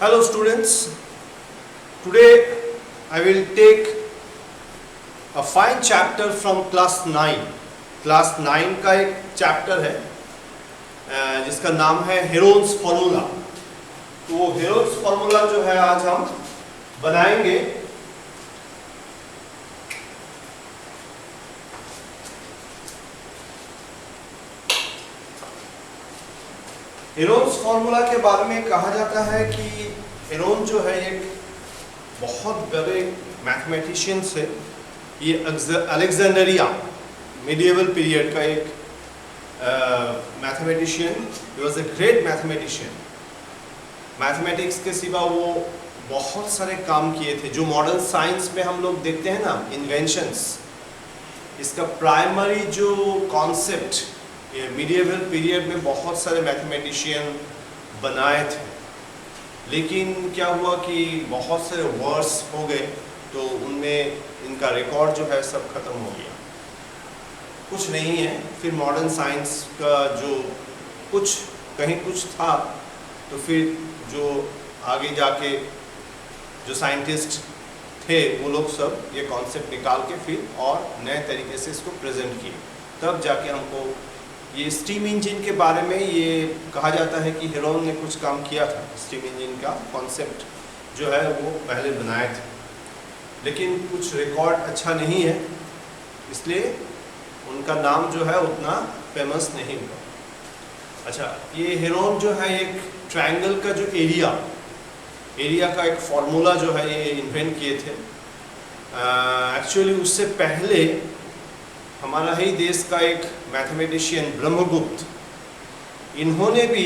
Hello students, today I will take a fine chapter from class 9. Class 9 का एक chapter है जिसका नाम है हेरोन्स फॉर्मूला। तो हेरोन्स फॉर्मूला जो है आज हम बनाएंगे। हेरोन्स फॉर्मूला के बारे में कहा जाता है कि हेरोन जो है एक बहुत बड़े मैथमेटिशियन से, ये अलेक्जेंडरिया मिडिएवल पीरियड का एक mathematician, he was a great mathematician. Mathematics के सिवा वो बहुत सारे काम किए थे जो मॉडर्न साइंस में हम लोग देखते हैं ना, इन्वेंशंस। इसका प्राइमरी जो कॉन्सेप्ट ये मिडिएवल पीरियड में बहुत सारे मैथमेटिशियन बनाए थे, लेकिन क्या हुआ कि बहुत सारे वर्स हो गए तो उनमें इनका रिकॉर्ड जो है सब खत्म हो गया, कुछ नहीं है। फिर मॉडर्न साइंस का जो कुछ कहीं कुछ था, तो फिर जो आगे जाके जो साइंटिस्ट थे वो लोग सब ये कॉन्सेप्ट निकाल के फिर और नए तरीके से इसको प्रेजेंट किए। तब जाके हमको ये स्टीम इंजन के बारे में ये कहा जाता है कि हेरोन ने कुछ काम किया था। स्टीम इंजन का कॉन्सेप्ट जो है वो पहले बनाए थे, लेकिन कुछ रिकॉर्ड अच्छा नहीं है, इसलिए उनका नाम जो है उतना फेमस नहीं हुआ। अच्छा, ये हेरोन जो है एक ट्रायंगल का जो एरिया का एक फॉर्मूला जो है ये इन्वेंट किए थे। एक्चुअली उससे पहले हमारा ही देश का एक मैथमेटिशियन ब्रह्मगुप्त, इन्होंने भी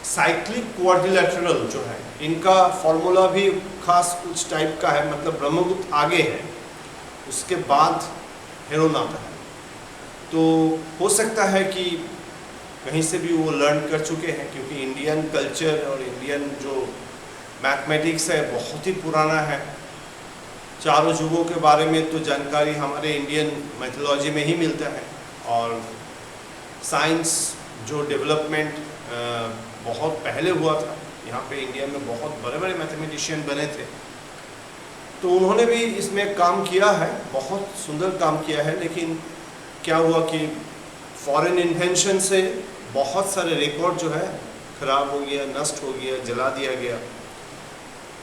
साइक्लिक क्वाड्रिलेटरल जो है इनका फॉर्मूला भी खास कुछ टाइप का है, मतलब ब्रह्मगुप्त आगे है, उसके बाद हेरोन आता है। तो हो सकता है कि कहीं से भी वो लर्न कर चुके हैं, क्योंकि इंडियन कल्चर और इंडियन जो मैथमेटिक्स है बहुत ही पुराना है। चारों युगों के बारे में तो जानकारी हमारे इंडियन मैथोलॉजी में ही मिलता है, और साइंस जो डेवलपमेंट बहुत पहले हुआ था, यहाँ पे इंडिया में बहुत बड़े बड़े मैथमेटिशियन बने थे, तो उन्होंने भी इसमें काम किया है, बहुत सुंदर काम किया है। लेकिन क्या हुआ कि फॉरेन इन्वेंशन से बहुत सारे रिकॉर्ड जो है खराब हो गया, नष्ट हो गया, जला दिया गया।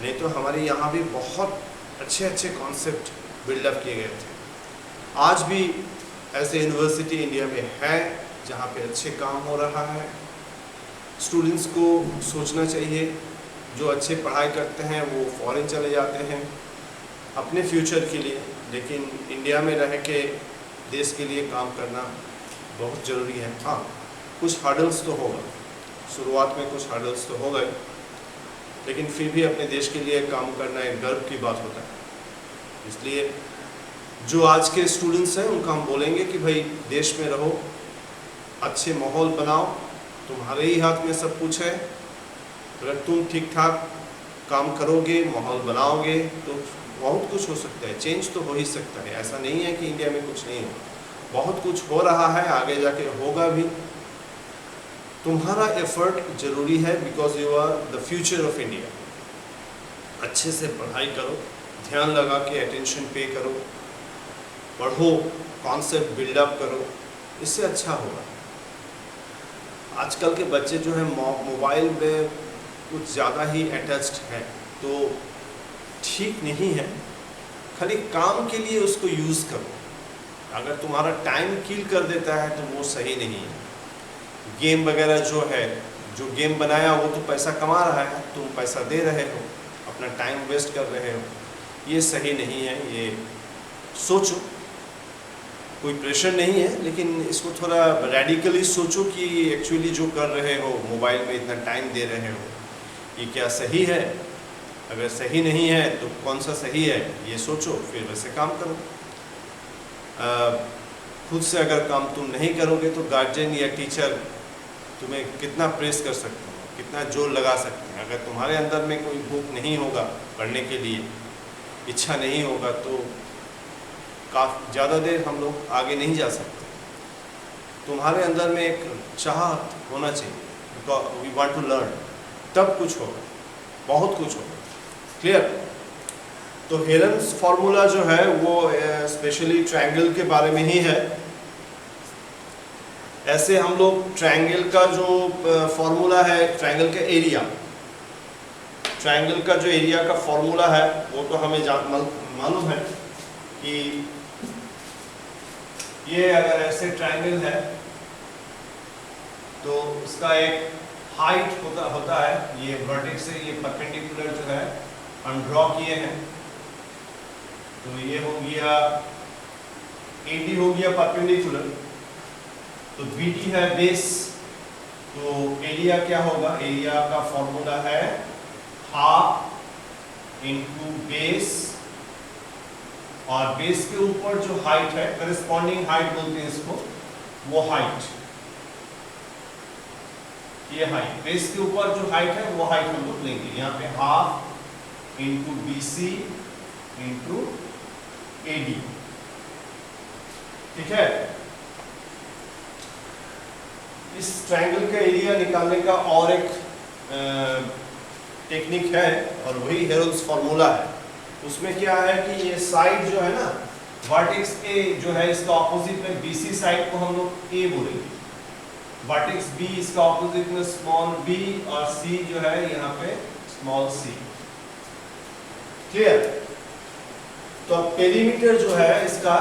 नहीं तो हमारे यहाँ भी बहुत अच्छे अच्छे कॉन्सेप्ट बिल्डअप किए गए थे। आज भी ऐसे यूनिवर्सिटी इंडिया में है जहाँ पे अच्छे काम हो रहा है। स्टूडेंट्स को सोचना चाहिए, जो अच्छे पढ़ाई करते हैं वो फॉरेन चले जाते हैं अपने फ्यूचर के लिए, लेकिन इंडिया में रह के देश के लिए काम करना बहुत ज़रूरी है। हाँ, कुछ हर्डल्स तो होगा, शुरुआत में कुछ हर्डल्स तो हो गए, लेकिन फिर भी अपने देश के लिए काम करना एक गर्व की बात होता है। इसलिए जो आज के स्टूडेंट्स हैं उनको हम बोलेंगे कि भाई देश में रहो, अच्छे माहौल बनाओ, तुम्हारे ही हाथ में सब कुछ है। अगर तुम ठीक ठाक काम करोगे, माहौल बनाओगे, तो बहुत कुछ हो सकता है, चेंज तो हो ही सकता है। ऐसा नहीं है कि इंडिया में कुछ नहीं हो, बहुत कुछ हो रहा है, आगे जाके होगा भी। तुम्हारा एफर्ट जरूरी है, because you are the future of India. अच्छे से पढ़ाई करो, ध्यान लगा के अटेंशन पे करो, पढ़ो, कॉन्सेप्ट बिल्डअप करो, इससे अच्छा होगा। आजकल के बच्चे जो है मोबाइल में कुछ ज़्यादा ही अटैच्ड है, तो ठीक नहीं है। खाली काम के लिए उसको यूज़ करो। अगर तुम्हारा टाइम किल कर देता है तो वो सही नहीं है। गेम वगैरह जो है, जो गेम बनाया वो तो पैसा कमा रहा है, तुम पैसा दे रहे हो, अपना टाइम वेस्ट कर रहे हो, ये सही नहीं है। ये सोचो, कोई प्रेशर नहीं है, लेकिन इसको थोड़ा रेडिकली सोचो कि एक्चुअली जो कर रहे हो, मोबाइल में इतना टाइम दे रहे हो, ये क्या सही है? अगर सही नहीं है तो कौन सा सही है, ये सोचो, फिर वैसे काम करो। खुद से अगर काम तुम नहीं करोगे तो गार्जियन या टीचर तुम्हें कितना प्रेस कर सकते हैं, कितना जोर लगा सकते हैं। अगर तुम्हारे अंदर में कोई भूख नहीं होगा पढ़ने के लिए, इच्छा नहीं होगा, तो काफ़ी ज़्यादा देर हम लोग आगे नहीं जा सकते। तुम्हारे अंदर में एक चाहत होना चाहिए, वी वांट टू लर्न, तब कुछ होगा, बहुत कुछ होगा। क्लियर? तो हेरन्स फॉर्मूला जो है वो स्पेशली ट्रायंगल के बारे में ही है। ऐसे हम लोग ट्रायंगल का जो फॉर्मूला है, ट्रायंगल का एरिया, ट्रायंगल का जो एरिया का फॉर्मूला है वो तो हमें मालूम है कि ये अगर ऐसे ट्रायंगल है तो उसका एक हाइट होता है, ये वर्टेक्स से ये परपेंडिकुलर जो है हम ड्रॉ किए हैं। तो ये हो गया AD हो गया परपेंडिकुलर, तो BD है बेस। तो एरिया क्या होगा? एरिया का फॉर्मूला है हाफ इंटू बेस, और बेस के ऊपर जो हाइट है, करस्पॉन्डिंग हाइट बोलते हैं इसको, वो हाइट, ये हाइट, बेस के ऊपर जो हाइट है वो हाइट हम लोग लेंगे। यहाँ पे half into BC into AD। ठीक है? इस ट्रायंगल का एरिया निकालने का और एक टेक्निक है, और वही हेरन्स फॉर्मूला है। उसमें क्या है कि ये साइड जो है ना, वर्टेक्स A जो है इसका ऑपोजिट में BC साइड को हम लोग A बोलेंगे, वर्टेक्स B इसका ऑपोजिट में स्मॉल b, और C जो है यहाँ पे स्मॉल c। क्लियर? तो अब पेरीमीटर जो है इसका,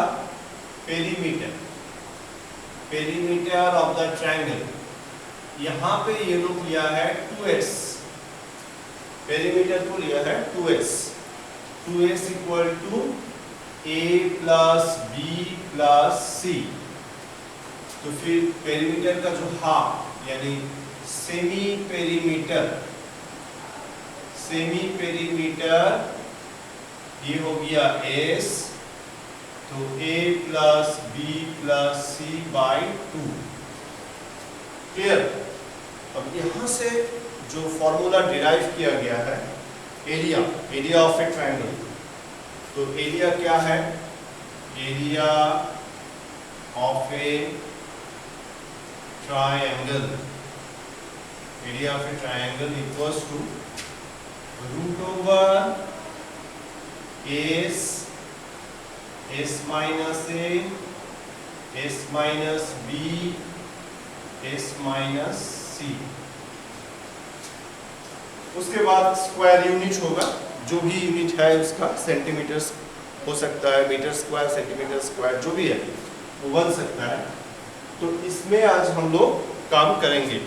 पेरीमीटर ऑफ द ट्रायंगल, यहाँ पे ये लोग लिया है 2s, पेरीमीटर को लिया है 2s equal to A plus B plus C। तो फिर पेरीमीटर का जो हाफ यानी सेमी पेरीमीटर ये हो गया S, तो A plus B plus C by 2। Clear? अब यहाँ से जो फॉर्मूला डिराइव किया गया है, एरिया ऑफ ए ट्रायंगल, तो एरिया क्या है? Area of a triangle, area of a triangle equals to root over S minus A, S minus B, S minus C। उसके बाद स्क्वायर यूनिट होगा, जो भी यूनिट है उसका, सेंटीमीटर हो सकता है, मीटर स्क्वायर, सेंटीमीटर स्क्वायर, जो भी है वो बन सकता है। तो इसमें आज हम लोग काम करेंगे।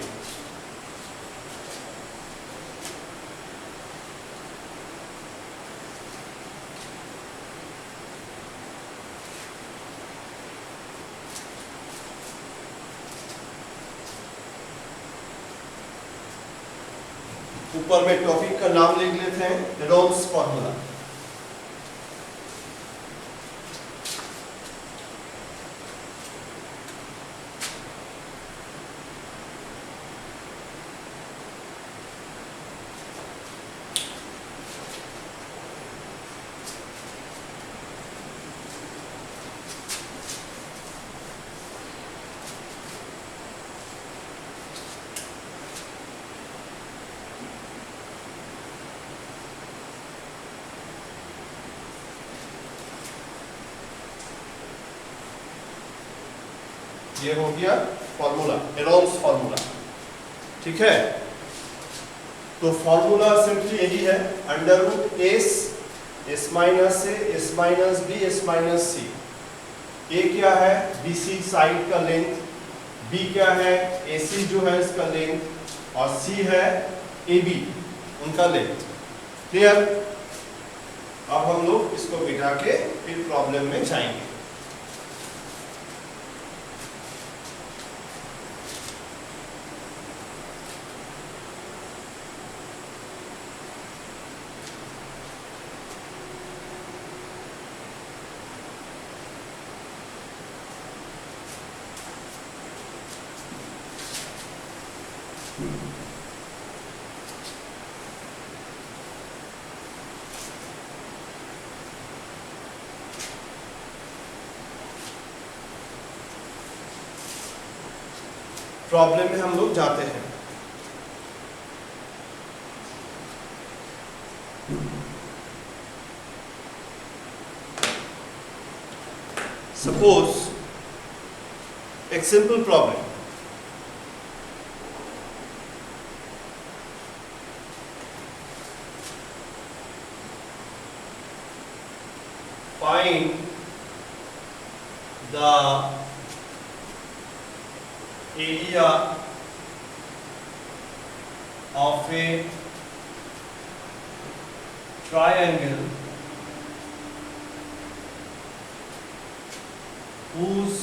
ऊपर में टॉपिक का नाम लिख लेते हैं, हेरन्स फॉर्मूला। ये हो गया फॉर्मूला, हेरन्स फॉर्मूला। ठीक है? तो फॉर्मूला सिंपली यही है, under root S minus A, S minus B, S minus C। A क्या है? BC साइड का लेंथ, B क्या है? AC जो है इसका लेंथ, और C है AB उनका लेंथ। क्लियर? अब हम लोग इसको मिटा के फिर प्रॉब्लम में जाएंगे। प्रॉब्लम में हम लोग जाते हैं। सपोज एक simple problem, find the area of a triangle whose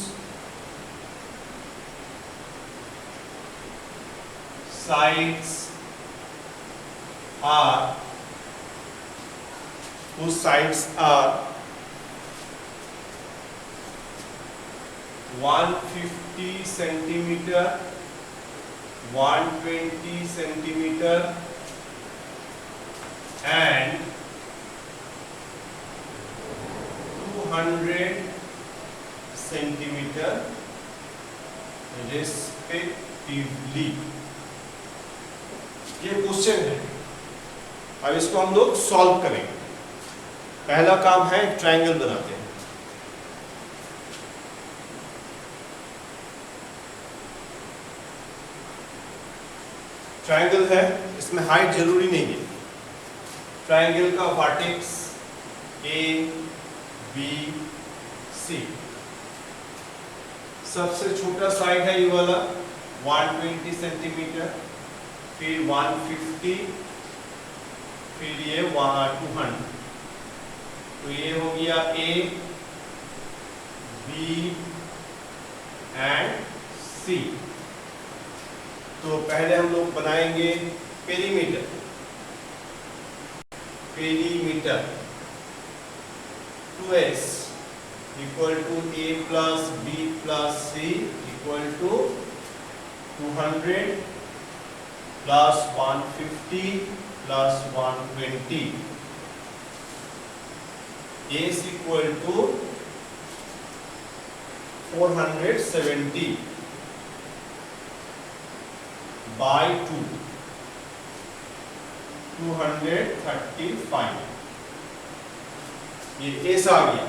sides are 150 centimeter, 120 centimeter and 200 centimeter respectively। ये क्वेश्चन है, अब इसको हम लोग सॉल्व करेंगे। पहला काम है एक ट्रायंगल बनाते हैं। ट्रायंगल है, इसमें हाइट जरूरी नहीं है। ट्रायंगल का वर्टेक्स ए बी सी, सबसे छोटा साइड है ये वाला 120 सेंटीमीटर, फिर 150, फिर ये 200, तो ये हो गया ए बी एंड सी। तो पहले हम लोग बनाएंगे perimeter. Perimeter 2s equal to A plus B plus C equal to 200 plus 150 plus 120 is equal to 470 by 2, 235। ये ऐसा आ गया।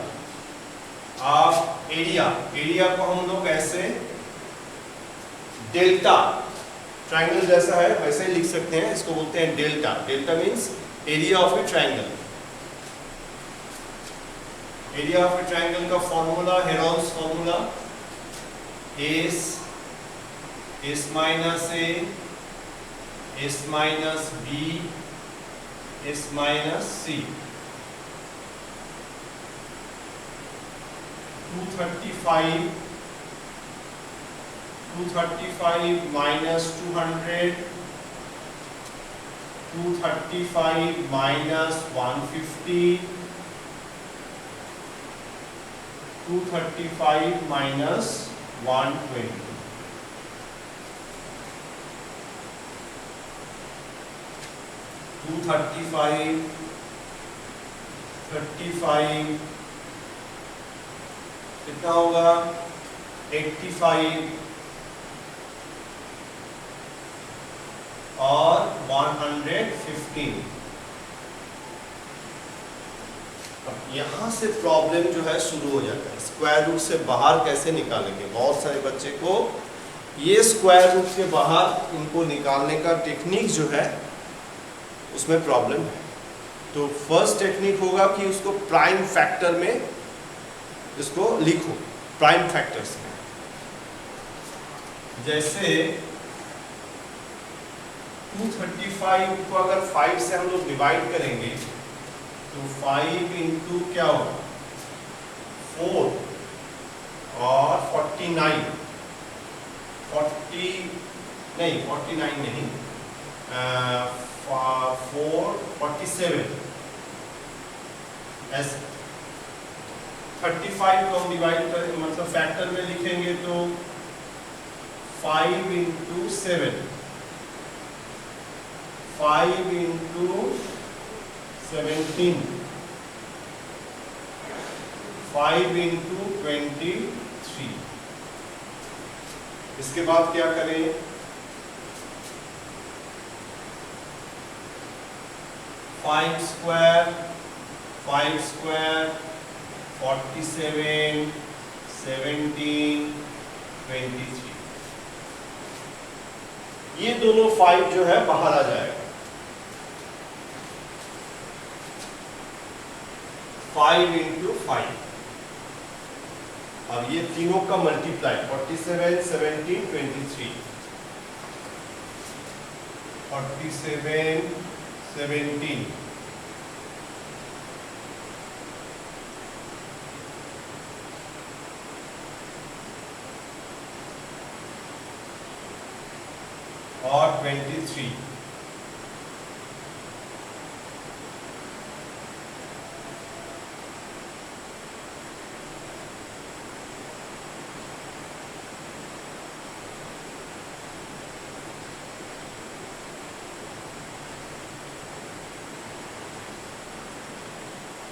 आप एरिया को हम लोग ऐसे डेल्टा, ट्रायंगल जैसा है वैसे ही लिख सकते हैं, इसको बोलते हैं delta. Delta means area of a triangle. Area of a triangle का formula, Herold's formula, S minus A, S minus B, S minus C। 235 minus 200, 235 minus 150, 235 minus 120, 235, 35 कितना होगा 85 और 115। यहाँ से प्रॉब्लम जो है शुरू हो जाता है, स्क्वायर रूट से बाहर कैसे निकालेंगे। बहुत सारे बच्चे को ये स्क्वायर रूट के बाहर इनको निकालने का टेक्निक जो है उसमें प्रॉब्लम है। तो फर्स्ट टेक्निक होगा कि उसको प्राइम फैक्टर में इसको लिखो, प्राइम फैक्टर्स में। जैसे 235 को अगर 5 से हम लोग डिवाइड करेंगे तो 5 इंटू क्या होगा 4 और 49, 49 नहीं, 4 47 ऐसे। 35 को हम डिवाइड करें मतलब फैक्टर में लिखेंगे तो 5 इंटू 7, 5 इंटू 17, 5 इंटू 23। इसके बाद क्या करें 5 स्क्वायर 47 17 23, ये दोनों 5 जो है बाहर आ जाएगा। 5 into 5, अब ये तीनों का मल्टीप्लाई 47 17 23, 47 17 और 23,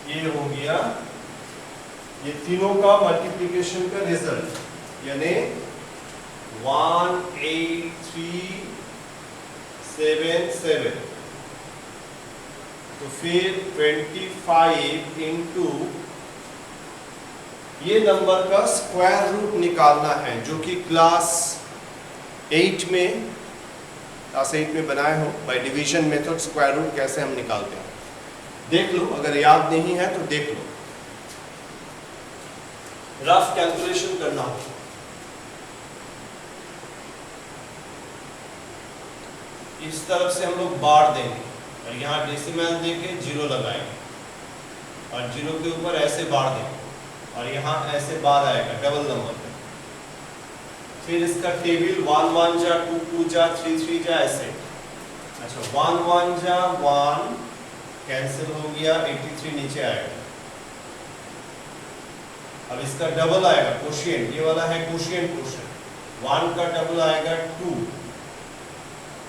ये हो गया ये तीनों का मल्टीप्लिकेशन का रिजल्ट, यानी 18377। तो फिर 25 इंटू ये नंबर का स्क्वायर रूट निकालना है, जो कि क्लास 8 में बनाए हो by division method. Square root कैसे हम निकालते हैं देख लो, अगर याद नहीं है तो देख लो, रफ कैलकुलेशन करना हो। इस तरफ से हम लोग बार देंगे और यहाँ डेसिमल देके 0 लगाएंगे और 0 के ऊपर ऐसे बार देंगे और यहाँ ऐसे बार आएगा डबल नंबर पे। फिर इसका टेबल 1 1 जा 2 2 जा 3 3 जा ऐसे। अच्छा 1 1 जा 1 कैंसिल हो गया, 83 नीचे आएगा। अब इसका डबल आएगा कोशिएंट, ये वाला है कोशिएंट कोशिएंट, 1 का डबल आएगा 2।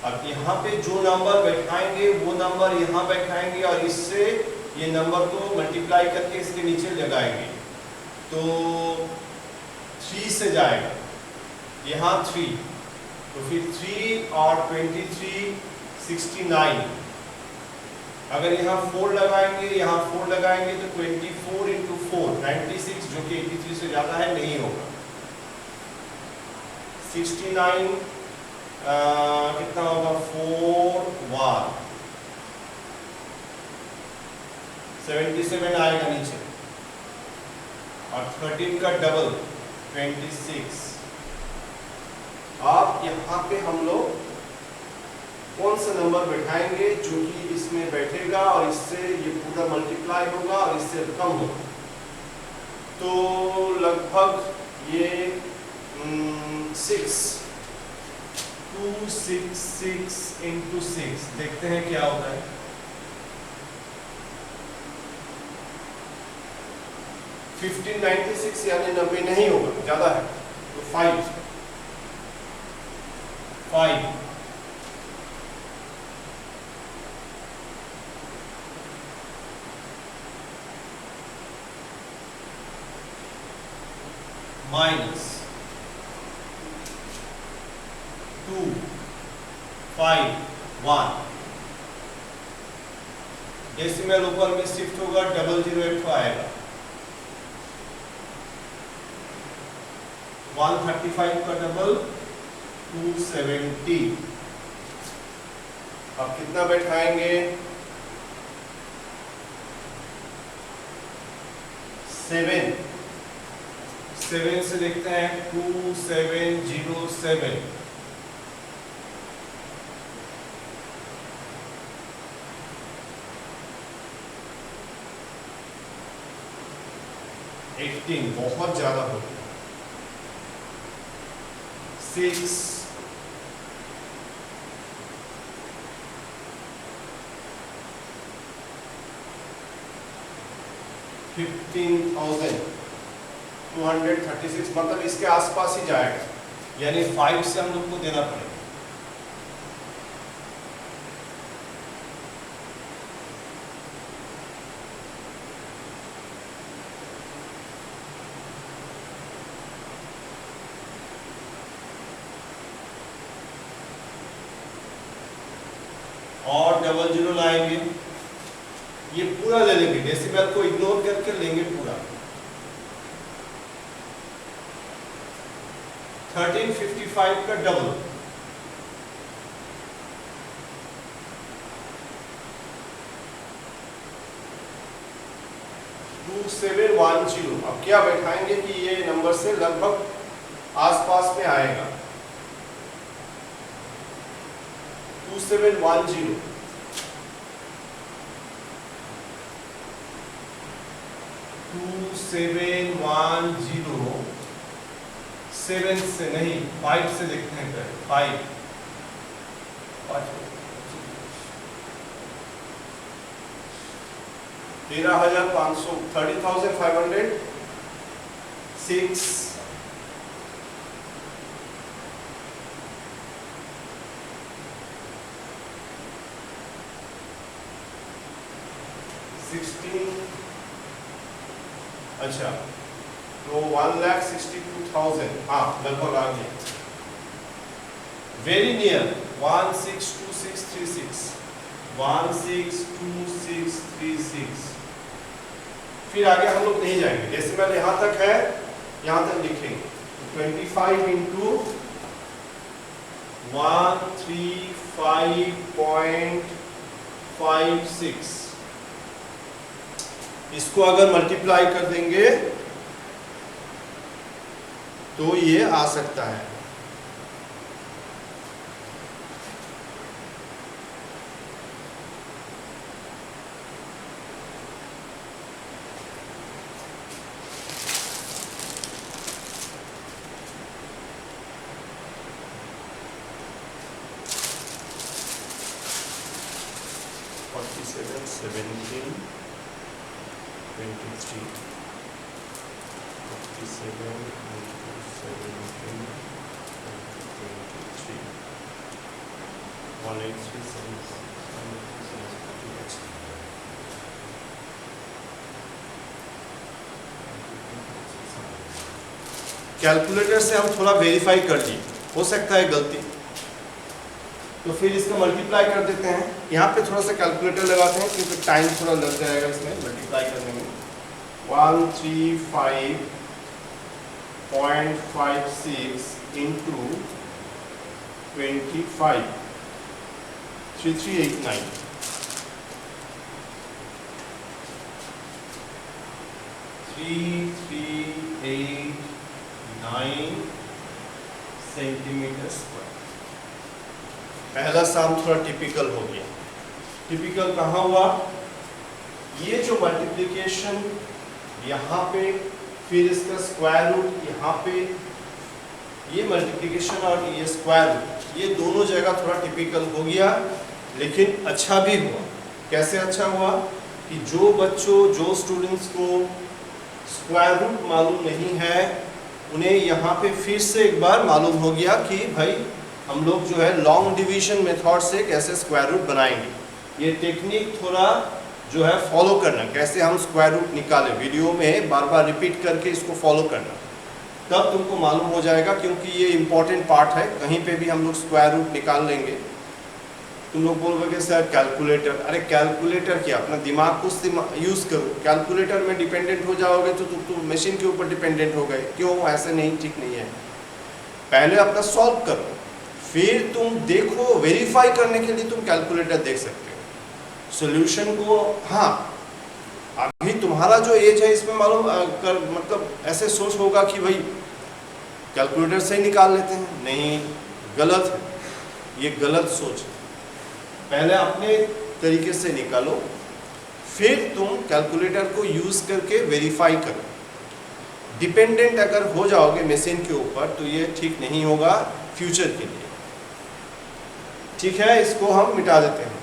अब यहाँ पे जो नंबर बैठाएंगे वो नंबर यहाँ बैठाएंगे और इससे ये नंबर को मल्टीप्लाई करके इसके नीचे लगाएंगे, तो 3 से जाएगा यहाँ 3, तो फिर 3 और 23 69। अगर यहाँ 4 लगाएंगे यहाँ 4 लगाएंगे तो 24 इंटू 4 96, जो कि 83 से ज्यादा है नहीं होगा। 69 कितना होगा 4 1 77 आएगा नीचे और 13 का डबल 26। अब यहाँ पे हम लोग कौन सा नंबर बैठाएंगे जो कि इसमें बैठेगा और इससे ये पूरा मल्टीप्लाई होगा और इससे कम होगा, तो लगभग ये 266 इंटू 6 देखते हैं क्या होता है। 1596 यानी 90 नहीं होगा, ज्यादा है, तो 5 माइनस 2 5 1, डेसिमल ऊपर में शिफ्ट होगा, 008 आएगा। 135 का डबल 270। अब कितना बैठाएंगे 7 से देखते हैं 2707। बहुत ज्यादा हो गया। 6 15,236, मतलब इसके आसपास ही जाएगा, यानी 5 से हम लोग को देना पड़ेगा। और 00 लाएंगे ये पूरा ले लेंगे, डेसिमल को इग्नोर करके लेंगे पूरा। 1355 का डबल, टू 2710। अब क्या बैठाएंगे कि ये नंबर से लगभग आसपास में आएगा। 2710 2710 7 से नहीं 5 से देखते हैं पहले। 5 13,500 30,500 6 16। अच्छा तो 1,62,000, हाँ लगभग आ गया, वेरी नियर। 162636 162636। फिर आगे हम लोग नहीं जाएंगे, डेसिमल यहाँ तक है, यहाँ तक लिखेंगे। 25 इंटू 135.56, इसको अगर मल्टीप्लाई कर देंगे तो ये आ सकता है। कैलकुलेटर से हम थोड़ा वेरीफाई कर लिए, हो सकता है गलती, तो फिर इसका मल्टीप्लाई कर देते हैं। यहाँ पे थोड़ा सा कैलकुलेटर लगाते हैं क्योंकि टाइम थोड़ा लग जाएगा इसमें मल्टीप्लाई करने में। 135.56 इंटू 25 3389 3389 सेंटीमीटर स्क्वायर। पहला सम थोड़ा टिपिकल हो गया। टिपिकल कहाँ हुआ? ये जो मल्टीप्लिकेशन यहाँ पे, फिर इसका स्क्वायर रूट यहाँ पे, ये मल्टीप्लिकेशन और ये स्क्वायर रूट, ये दोनों जगह थोड़ा टिपिकल हो गया, लेकिन अच्छा भी हुआ। कैसे अच्छा हुआ कि जो बच्चों, जो स्टूडेंट्स को स्क्वायर रूट मालूम नहीं है, उन्हें यहाँ पे फिर से एक बार मालूम हो गया कि भाई हम लोग जो है लॉन्ग डिवीजन मेथड से कैसे स्क्वायर रूट बनाएंगे। ये टेक्निक थोड़ा जो है फॉलो करना, कैसे हम स्क्वायर रूट निकालें, वीडियो में बार बार रिपीट करके इसको फॉलो करना, तब तुमको मालूम हो जाएगा। क्योंकि ये इंपॉर्टेंट पार्ट है, कहीं पे भी हम लोग स्क्वायर रूट निकाल लेंगे। तुम लोग बोलोगे सर कैलकुलेटर, अरे कैलकुलेटर क्या, अपना दिमाग को यूज़ करो। कैलकुलेटर में डिपेंडेंट हो जाओगे तो तुम मशीन के ऊपर डिपेंडेंट हो गए। क्यों? ऐसे नहीं, ठीक नहीं है। पहले अपना सॉल्व करो, फिर तुम देखो, वेरीफाई करने के लिए तुम कैलकुलेटर देख सकते हो सॉल्यूशन को। हाँ, अभी तुम्हारा जो एज है इसमें मालूम मतलब ऐसे सोच होगा कि भाई कैलकुलेटर से ही निकाल लेते हैं। नहीं, गलत है, ये गलत सोच है। पहले अपने तरीके से निकालो, फिर तुम कैलकुलेटर को यूज़ करके वेरीफाई करो। डिपेंडेंट अगर हो जाओगे मशीन के ऊपर तो ये ठीक नहीं होगा फ्यूचर के लिए। ठीक है, इसको हम मिटा देते हैं।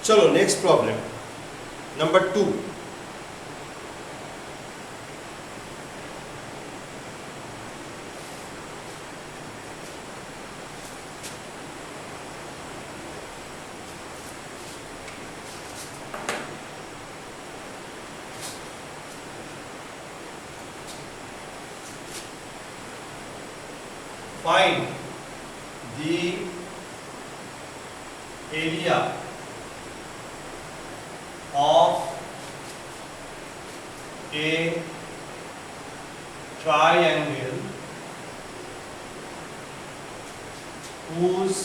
चलो next problem number 2। Find the area of a triangle whose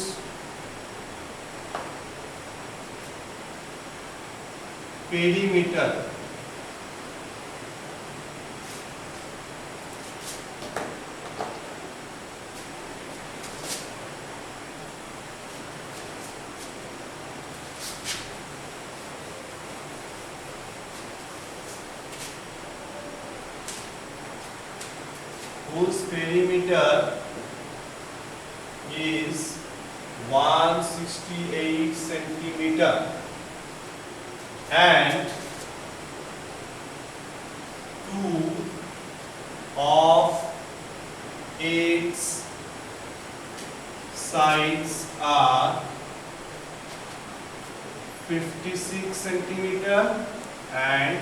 perimeter is 168 centimeter and 2 of its sides are 56 centimeter and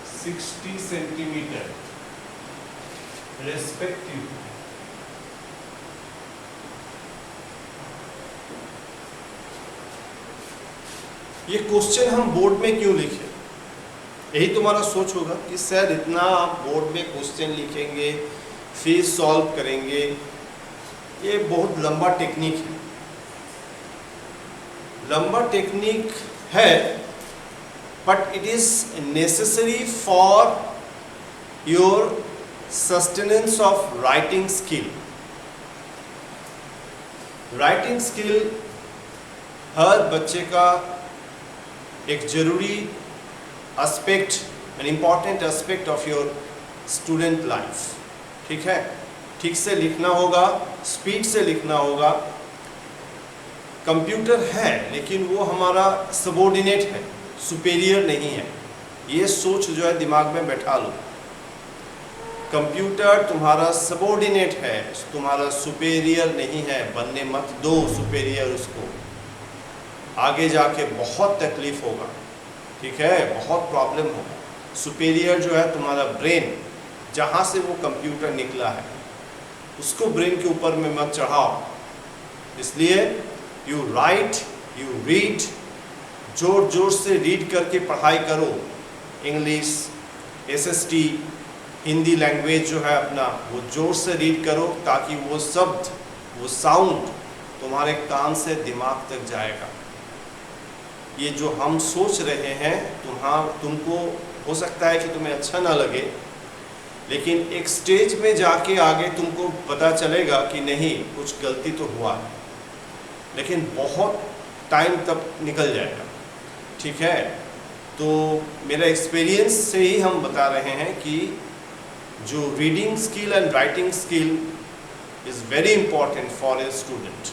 60 centimeter respectively. ये क्वेश्चन हम बोर्ड में क्यों लिखे? यही तुम्हारा सोच होगा कि सर इतना आप बोर्ड में क्वेश्चन लिखेंगे फिर सॉल्व करेंगे, ये बहुत लंबा टेक्निक है। लंबा टेक्निक है but it is necessary for your sustenance of writing skill. Writing skill हर बच्चे का एक जरूरी aspect, an important aspect of your student life. ठीक है, ठीक से लिखना होगा, स्पीड से लिखना होगा। कंप्यूटर है लेकिन वो हमारा सबॉर्डिनेट है, सुपेरियर नहीं है। ये सोच जो है दिमाग में बैठा लो। कंप्यूटर तुम्हारा सबॉर्डिनेट है, तुम्हारा सुपेरियर नहीं है। बनने मत दो सुपेरियर उसको, आगे जाके बहुत तकलीफ होगा। ठीक है, बहुत प्रॉब्लम होगा। सुपेरियर जो है तुम्हारा ब्रेन, जहाँ से वो कंप्यूटर निकला है, उसको ब्रेन के ऊपर में मत चढ़ाओ। इसलिए यू राइट, यू रीड, जोर जोर से रीड करके पढ़ाई करो। इंग्लिश, एसएसटी, हिंदी लैंग्वेज जो है अपना, वो जोर से रीड करो ताकि वो शब्द, वो साउंड तुम्हारे कान से दिमाग तक जाएगा। ये जो हम सोच रहे हैं तुमको हो सकता है कि तुम्हें अच्छा ना लगे, लेकिन एक स्टेज में जाके आगे तुमको पता चलेगा कि नहीं, कुछ गलती तो हुआ है, लेकिन बहुत टाइम तक निकल जाएगा। ठीक है, तो मेरा एक्सपीरियंस से ही हम बता रहे हैं कि जो reading skill and writing skill is very important for a student.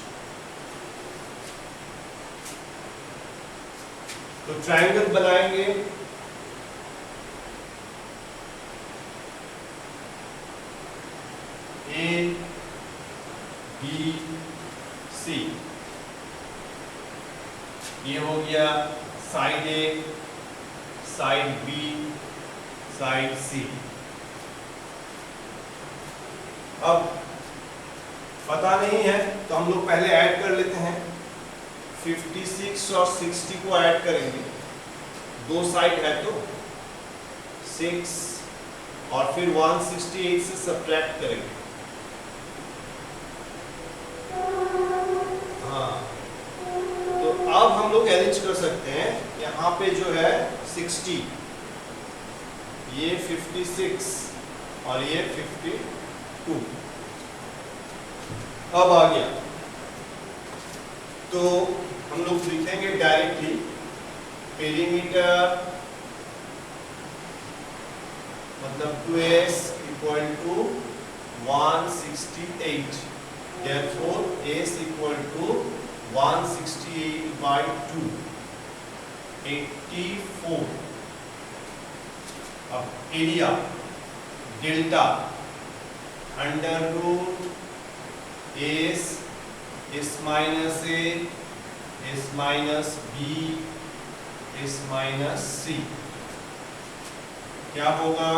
तो ट्रायंगल बनाएंगे। ए बी सी, ये हो गया साइड ए, साइड बी, साइड सी। अब पता नहीं है तो हम लोग पहले ऐड कर लेते हैं। 56 और 60 को ऐड करेंगे, दो साइड है तो 6, और फिर 168 से सब्ट्रैक्ट करेंगे। हाँ, तो अब हम लोग अरेंज कर सकते हैं। यहाँ पे जो है 60, ये 56 और ये 52। अब आ गया तो हम लोग लिखेंगे डायरेक्टली पेरीमीटर मतलब 2s equal to 168, therefore s equal to 168/2। 84। अब area delta under root S minus A S minus B S minus C क्या होगा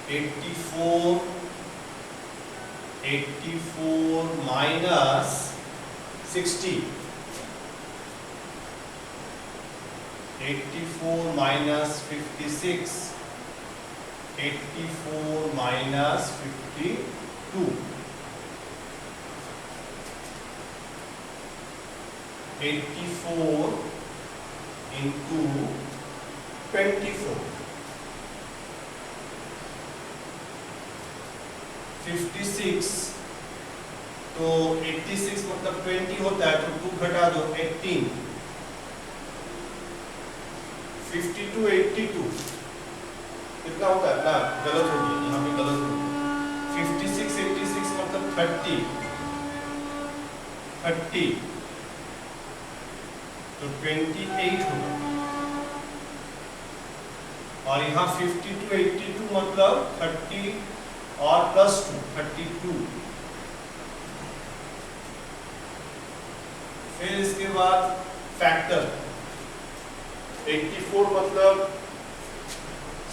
84 माइनस 60 84 माइनस 56 84 माइनस 52 84 into 24 56 तो 86 मतलब 20 होता है तो 2 घटा दो 18 52 82 कितना होता है ना गलत हो गया यहाँ पे गलत हो गया 56 86 मतलब 30 तो 28 होगा और यहाँ 52 82 मतलब 30 और प्लस 2 32 फिर इसके बाद फैक्टर 84 मतलब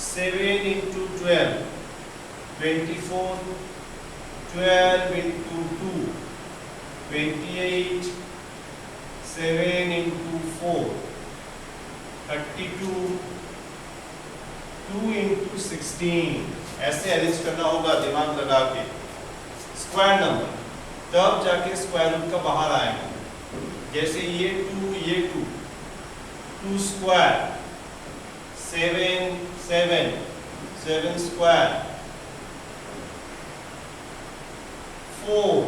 7 into 12 24 12 into 2 28 7 into 4 32 2 into 16 ऐसे अरेंज करना होगा दिमाग लगा के स्क्वायर नंबर तब जाके स्क्वायर रूट का बाहर आएगा जैसे ये 2 square 7 square 4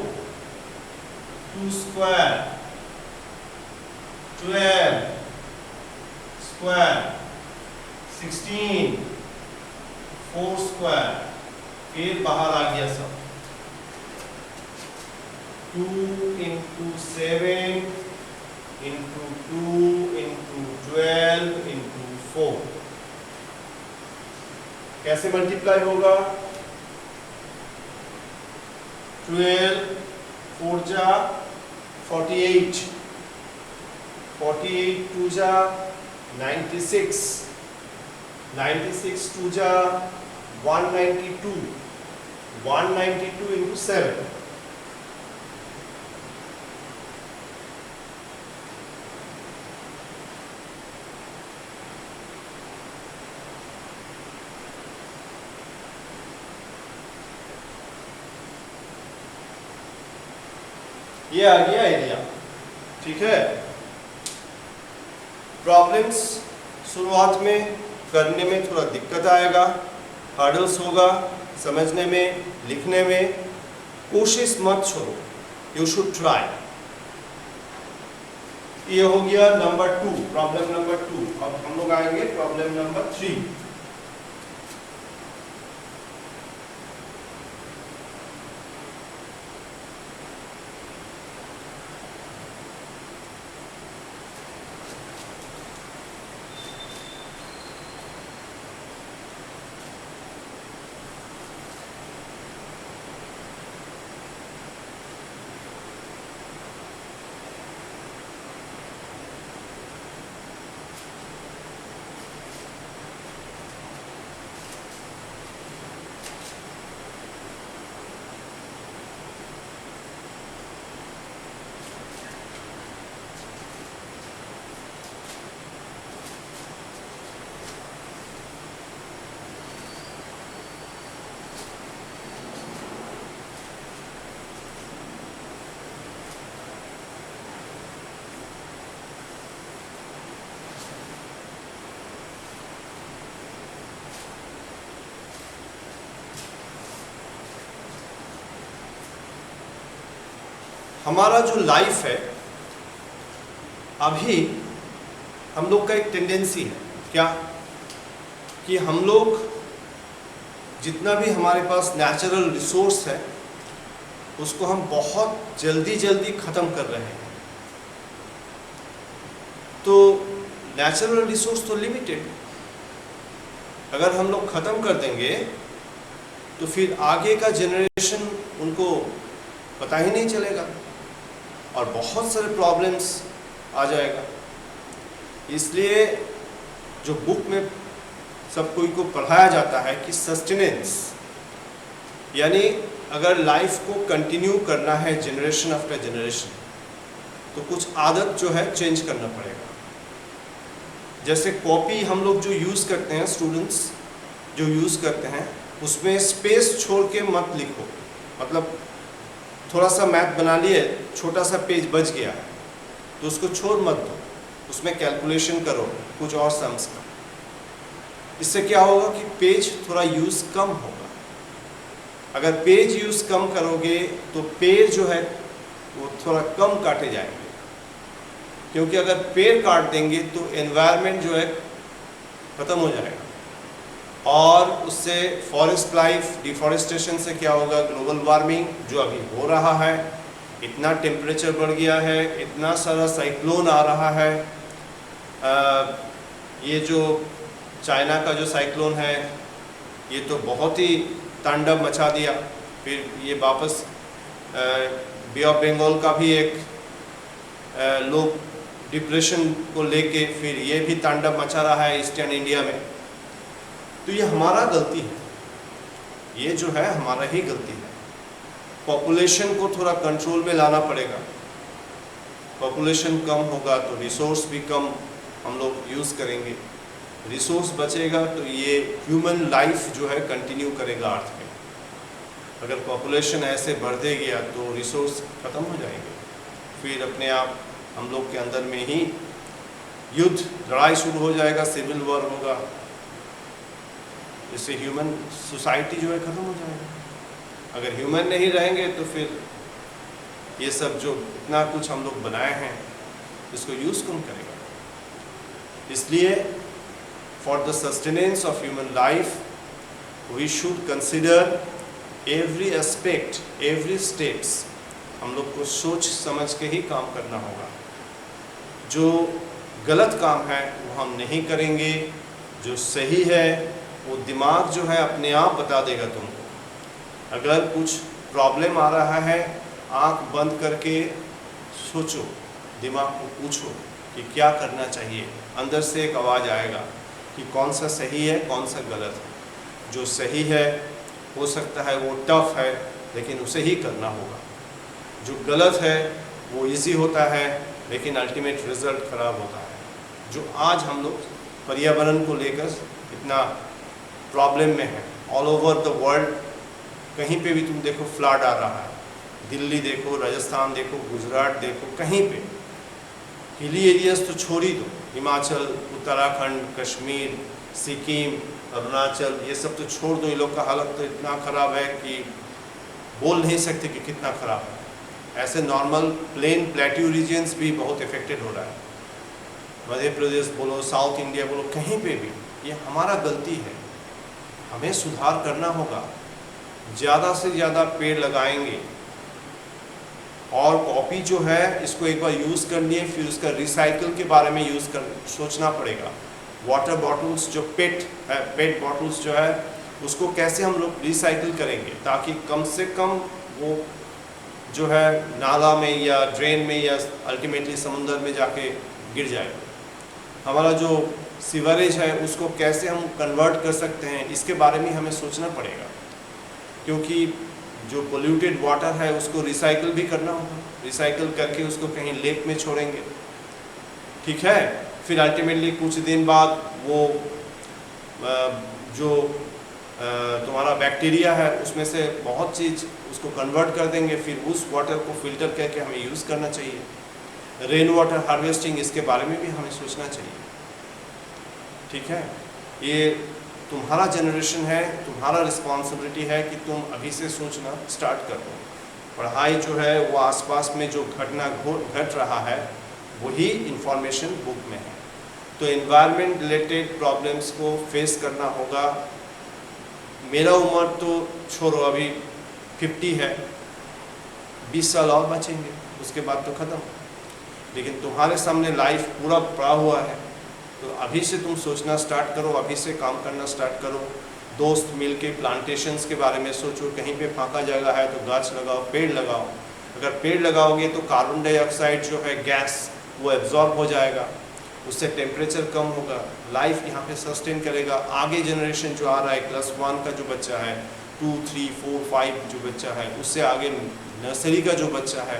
2 square 12 square 16 4 square फिर बाहर आ गया सब 2 into 7 into 2 into 12 into 4 कैसे मल्टीप्लाई होगा 12 4 जा 48 48 2 जा 96 96 2 जा 192 192 into 7 ये आ गया एरिया ठीक है। प्रॉब्लम्स शुरुआत में करने में थोड़ा दिक्कत आएगा हर्डल्स होगा समझने में लिखने में कोशिश मत छोड़ो यू शुड ट्राई। ये हो गया नंबर 2 प्रॉब्लम नंबर 2। अब हम लोग आएंगे प्रॉब्लम नंबर 3। हमारा जो लाइफ है अभी हम लोग का एक टेंडेंसी है क्या कि हम लोग जितना भी हमारे पास नेचुरल रिसोर्स है उसको हम बहुत जल्दी ख़त्म कर रहे हैं। तो नेचुरल रिसोर्स तो लिमिटेड, अगर हम लोग ख़त्म कर देंगे तो फिर आगे का जनरेशन उनको पता ही नहीं चलेगा और बहुत सारे प्रॉब्लम्स आ जाएगा। इसलिए जो बुक में सब कोई को पढ़ाया जाता है कि सस्टेनेंस, यानी अगर लाइफ को कंटिन्यू करना है जनरेशन आफ्टर जनरेशन, तो कुछ आदत जो है चेंज करना पड़ेगा। जैसे कॉपी हम लोग जो यूज़ करते हैं, स्टूडेंट्स जो यूज़ करते हैं, उसमें स्पेस छोड़ के मत लिखो। मतलब थोड़ा सा मैथ बना लिए, छोटा सा पेज बच गया है तो उसको छोड़ मत दो, उसमें कैलकुलेशन करो कुछ और सम्स का। इससे क्या होगा कि पेज थोड़ा यूज़ कम होगा। अगर पेज यूज़ कम करोगे तो पेज जो है वो थोड़ा कम काटे जाएंगे, क्योंकि अगर पेड़ काट देंगे तो एनवायरनमेंट जो है ख़त्म हो जाएगा और उससे फॉरेस्ट लाइफ, डिफॉरेस्टेशन से क्या होगा, ग्लोबल वार्मिंग जो अभी हो रहा है, इतना टेम्परेचर बढ़ गया है, इतना सारा साइक्लोन आ रहा है। ये जो चाइना का जो साइक्लोन है ये तो बहुत ही तांडव मचा दिया। फिर ये वापस बे ऑफ बंगाल का भी एक लोग डिप्रेशन को लेके फिर ये भी तांडव मचा रहा है ईस्टर्न इंडिया में। तो ये हमारा गलती है, ये जो है हमारा ही गलती है। पॉपुलेशन को थोड़ा कंट्रोल में लाना पड़ेगा। पॉपुलेशन कम होगा तो रिसोर्स भी कम हम लोग यूज़ करेंगे, रिसोर्स बचेगा तो ये ह्यूमन लाइफ जो है कंटिन्यू करेगा अर्थ में। अगर पॉपुलेशन ऐसे बढ़ते गया तो रिसोर्स ख़त्म हो जाएंगे, फिर अपने आप हम लोग के अंदर में ही युद्ध, लड़ाई शुरू हो जाएगा, सिविल वॉर होगा, इससे ह्यूमन सोसाइटी जो है ख़त्म हो जाएगा। अगर ह्यूमन नहीं रहेंगे तो फिर ये सब जो इतना कुछ हम लोग बनाए हैं इसको यूज़ कौन करेगा। इसलिए for the sustenance of human life we should consider every aspect, every steps. हम लोग को सोच समझ के ही काम करना होगा। जो गलत काम है वो हम नहीं करेंगे, जो सही है वो दिमाग जो है अपने आप बता देगा तुमको। अगर कुछ प्रॉब्लम आ रहा है, आंख बंद करके सोचो, दिमाग को पूछो कि क्या करना चाहिए। अंदर से एक आवाज़ आएगा कि कौन सा सही है, कौन सा गलत है। जो सही है हो सकता है वो टफ है, लेकिन उसे ही करना होगा। जो गलत है वो इजी होता है, लेकिन अल्टीमेट रिजल्ट ख़राब होता है। जो आज हम लोग पर्यावरण को लेकर इतना प्रॉब्लम में है, ऑल ओवर द वर्ल्ड कहीं पे भी तुम देखो फ्लड आ रहा है। दिल्ली देखो, राजस्थान देखो, गुजरात देखो, कहीं पे हिली एरियाज तो छोड़ ही दो, हिमाचल, उत्तराखंड, कश्मीर, सिक्किम, अरुणाचल, ये सब तो छोड़ दो। ये लोग का हालत तो इतना ख़राब है कि बोल नहीं सकते कि कितना ख़राब है। ऐसे नॉर्मल प्लेन प्लेट्यू रीजन्स भी बहुत इफेक्टेड हो रहा है। मध्य प्रदेश बोलो, साउथ इंडिया बोलो, कहीं पे भी ये हमारा गलती है। हमें सुधार करना होगा। ज़्यादा से ज़्यादा पेड़ लगाएंगे और कॉपी जो है इसको एक बार यूज़ करनी है, फिर उसका रिसाइकिल के बारे में सोचना पड़ेगा। वाटर बॉटल्स जो पेट बॉटल्स जो है उसको कैसे हम लोग रिसाइकिल करेंगे ताकि कम से कम वो जो है नाला में या ड्रेन में या अल्टीमेटली समुंदर में जाके गिर जाए। हमारा जो सीवरेज है उसको कैसे हम कन्वर्ट कर सकते हैं, इसके बारे में हमें सोचना पड़ेगा, क्योंकि जो पोल्यूटेड वाटर है उसको रिसाइकिल भी करना होगा। रिसाइकिल करके उसको कहीं लेक में छोड़ेंगे, ठीक है। फिर अल्टीमेटली कुछ दिन बाद वो जो तुम्हारा बैक्टीरिया है उसमें से बहुत चीज़ उसको कन्वर्ट कर देंगे, फिर उस वाटर को फिल्टर करके हमें यूज़ करना चाहिए। रेन वाटर हार्वेस्टिंग, इसके बारे में भी हमें सोचना चाहिए, ठीक है। ये तुम्हारा जनरेशन है, तुम्हारा रिस्पॉन्सिबिलिटी है कि तुम अभी से सोचना स्टार्ट कर दो। पढ़ाई जो है वो आसपास में जो घटना घट रहा है वही इंफॉर्मेशन बुक में है। तो एनवायरनमेंट रिलेटेड प्रॉब्लम्स को फेस करना होगा। मेरा उम्र तो छोड़ो, अभी 50 है, 20 साल और बचेंगे, उसके बाद तो ख़त्म। लेकिन तुम्हारे सामने लाइफ पूरा पड़ा हुआ है। तो अभी से तुम सोचना स्टार्ट करो, अभी से काम करना स्टार्ट करो। दोस्त मिल के प्लांटेशंस के बारे में सोचो, कहीं पे फांका जगह है तो गाछ लगाओ, पेड़ लगाओ। अगर पेड़ लगाओगे तो कार्बन डाइऑक्साइड जो है गैस वो एब्जॉर्ब हो जाएगा, उससे टेम्परेचर कम होगा, लाइफ यहाँ पे सस्टेन करेगा। आगे जनरेशन जो आ रहा है +1 का जो बच्चा है, 2, 3, 4, 5 जो बच्चा है, उससे आगे नर्सरी का जो बच्चा है,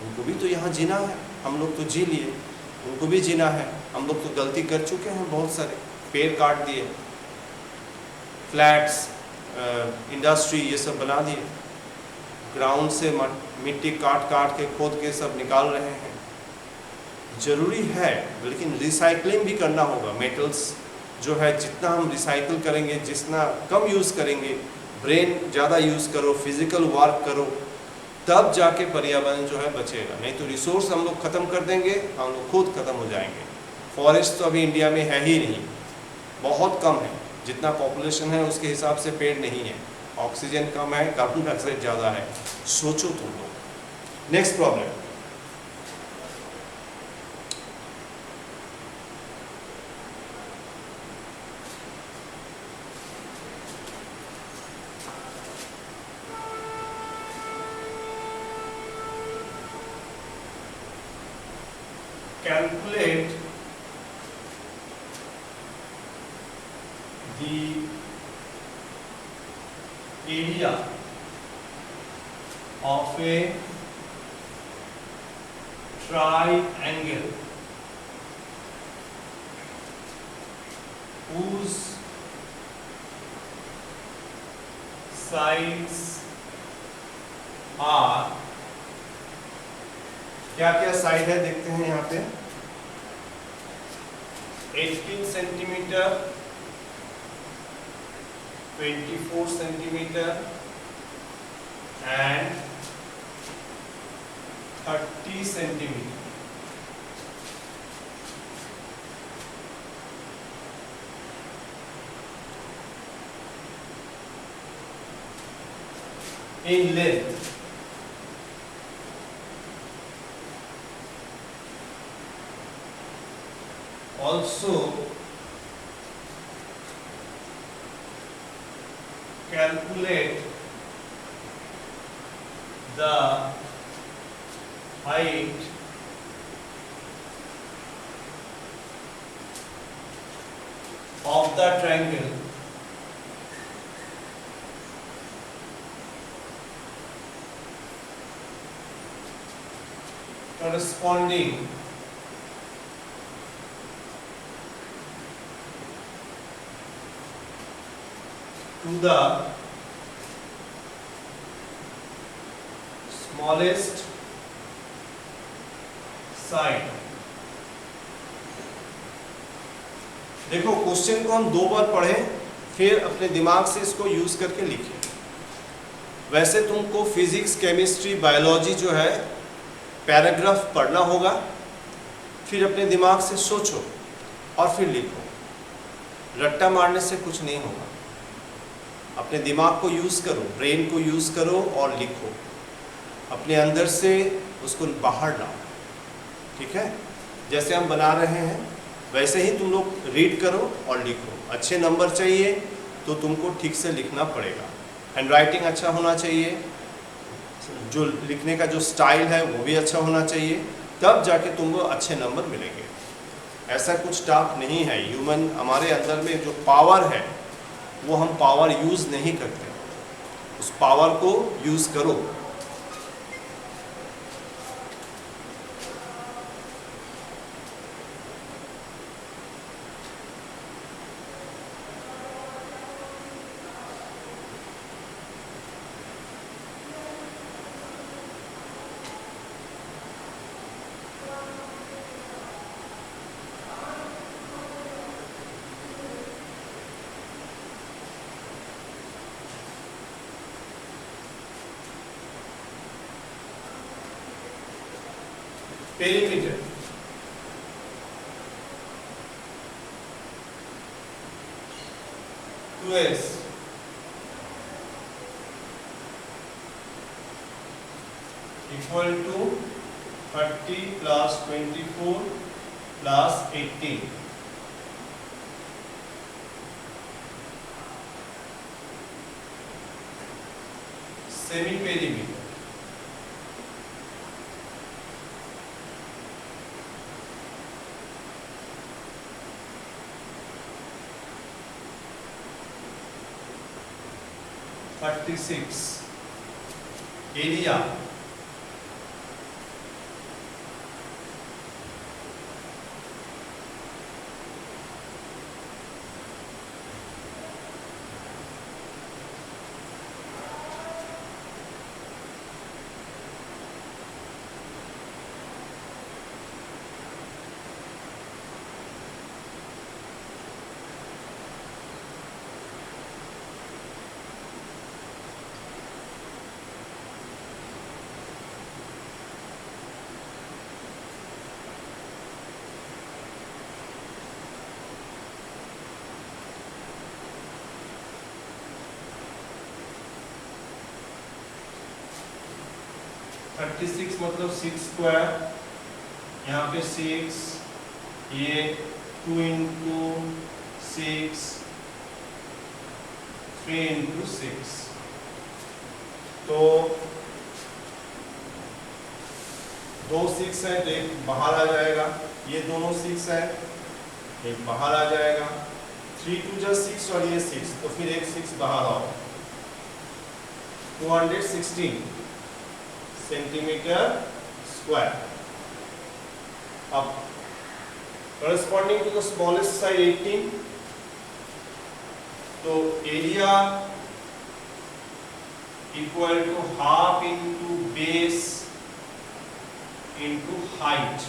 उनको भी तो यहाँ जीना है। हम लोग तो जी लिए, उनको भी जीना है। हम लोग तो गलती कर चुके हैं बहुत सारे, पेड़ काट दिए, फ्लैट्स, इंडस्ट्री ये सब बना दिए, ग्राउंड से मिट्टी काट काट के खोद के सब निकाल रहे हैं। ज़रूरी है, लेकिन रिसाइकलिंग भी करना होगा। मेटल्स जो है जितना हम रिसाइकिल करेंगे, जितना कम यूज़ करेंगे, ब्रेन ज़्यादा यूज़ करो, फिजिकल वर्क करो, तब जाके पर्यावरण जो है बचेगा। नहीं तो रिसोर्स हम लोग ख़त्म कर देंगे, हम लोग खुद ख़त्म हो जाएंगे। फॉरेस्ट तो अभी इंडिया में है ही नहीं, बहुत कम है। जितना पॉपुलेशन है उसके हिसाब से पेड़ नहीं है, ऑक्सीजन कम है, कार्बन डाइऑक्साइड ज़्यादा है। सोचो तुम लोग। Next problem, calculate the area of a triangle whose sides are, क्या क्या साइड है देखते हैं यहाँ पे, 18 centimetre, 24 centimetre and 30 centimetre. in length. Also calculate the height of the triangle corresponding to the smallest side। देखो क्वेश्चन को हम 2 बार पढ़ें, फिर अपने दिमाग से इसको यूज करके लिखें। वैसे तुमको फिजिक्स, केमिस्ट्री, बायोलॉजी जो है पैराग्राफ पढ़ना होगा, फिर अपने दिमाग से सोचो और फिर लिखो। रट्टा मारने से कुछ नहीं होगा। अपने दिमाग को यूज़ करो, ब्रेन को यूज़ करो और लिखो। अपने अंदर से उसको बाहर लाओ, ठीक है। जैसे हम बना रहे हैं वैसे ही तुम लोग रीड करो और लिखो। अच्छे नंबर चाहिए तो तुमको ठीक से लिखना पड़ेगा। हैंडराइटिंग अच्छा होना चाहिए, जो लिखने का जो स्टाइल है वो भी अच्छा होना चाहिए, तब जाके तुमको अच्छे नंबर मिलेंगे। ऐसा कुछ टाफ नहीं है। ह्यूमन, हमारे अंदर में जो पावर है वो हम पावर यूज़ नहीं करते, उस पावर को यूज़ करो। Perimeter, QS equal to 30 plus 24 plus 18, semi perimeter. Area 36 मतलब 6 स्क्वायर, यहाँ पे 6, ये 2 इंटू 6, 3 इंटू 6, तो 2 6 है, तो एक बाहर आ जाएगा, ये दोनों 6 है, एक बाहर आ जाएगा, 3 2 जा 6 और ये 6, तो फिर एक 6 बाहर आओ, 216 सेंटीमीटर स्क्वायर। अब corresponding to the smallest side 18, तो area equal to half into base into height,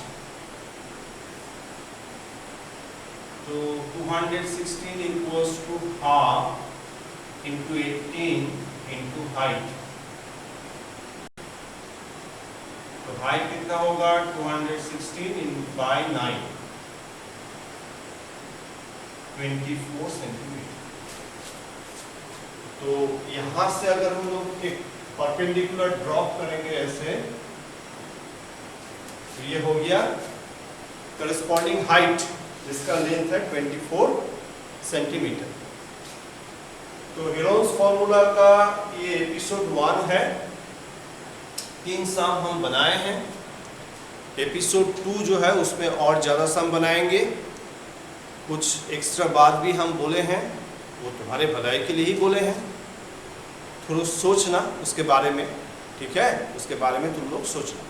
तो 216 equals to half into 18 into height, तो हाइट कितना होगा 216 बाई 9, 24 सेंटीमीटर। तो यहां से अगर हम लोग एक परपेंडिकुलर ड्रॉप करेंगे ऐसे, तो ये हो गया करस्पॉन्डिंग हाइट जिसका लेंथ है 24 सेंटीमीटर। तो हेरोन्स फॉर्मूला का ये एपिसोड 1 है, 3 सम हम बनाए हैं। एपिसोड 2 जो है उसमें और ज़्यादा सम बनाएंगे, कुछ एक्स्ट्रा बात भी हम बोले हैं, वो तुम्हारे भलाई के लिए ही बोले हैं, थोड़ा सोचना उसके बारे में, ठीक है, उसके बारे में तुम लोग सोचना।